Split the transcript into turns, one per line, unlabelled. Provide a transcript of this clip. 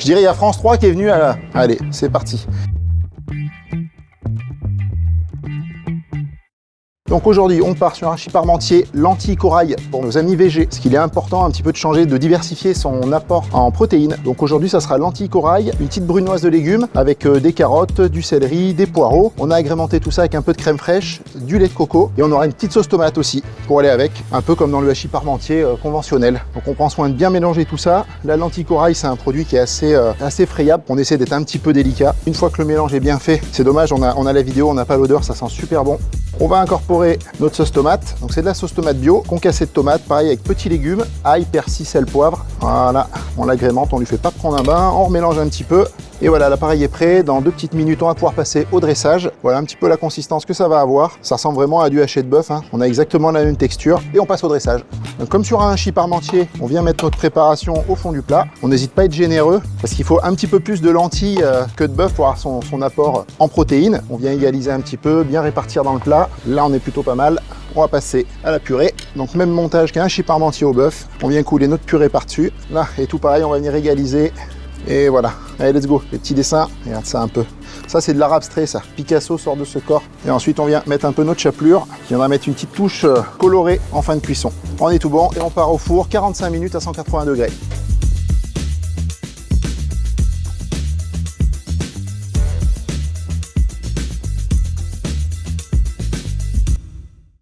Je dirais il y a France 3 qui est venu à la... Allez, c'est parti. Donc aujourd'hui, on part sur un hachis parmentier lentille corail pour nos amis VG, parce qu'il est important un petit peu de changer, de diversifier son apport en protéines. Donc aujourd'hui, ça sera lentille corail, une petite brunoise de légumes avec des carottes, du céleri, des poireaux. On a agrémenté tout ça avec un peu de crème fraîche, du lait de coco et on aura une petite sauce tomate aussi pour aller avec, un peu comme dans le hachis parmentier conventionnel. Donc on prend soin de bien mélanger tout ça. La lentille corail, c'est un produit qui est assez frayable. On essaie d'être un petit peu délicat. Une fois que le mélange est bien fait, c'est dommage, on a la vidéo, on n'a pas l'odeur, ça sent super bon. On va incorporer notre sauce tomate. Donc c'est de la sauce tomate bio, concassée de tomates, pareil avec petits légumes, ail, persil, sel, poivre. Voilà, on l'agrémente, on lui fait pas prendre un bain, on remélange un petit peu. Et voilà, l'appareil est prêt. Dans 2 petites minutes, on va pouvoir passer au dressage. Voilà un petit peu la consistance que ça va avoir. Ça ressemble vraiment à du haché de bœuf, hein. On a exactement la même texture et on passe au dressage. Donc comme sur un hachis parmentier, on vient mettre notre préparation au fond du plat. On n'hésite pas à être généreux parce qu'il faut un petit peu plus de lentilles que de bœuf pour avoir son apport en protéines. On vient égaliser un petit peu, bien répartir dans le plat. Là, on est plutôt pas mal. On va passer à la purée. Donc même montage qu'un hachis parmentier au bœuf. On vient couler notre purée par-dessus. Là, et tout pareil, on va venir égaliser. Et voilà, allez let's go, les petits dessins, regarde ça un peu. Ça c'est de l'art abstrait ça, Picasso sort de ce corps. Et ensuite on vient mettre un peu notre chapelure, qui viendra mettre une petite touche colorée en fin de cuisson. On est tout bon et on part au four, 45 minutes à 180 degrés.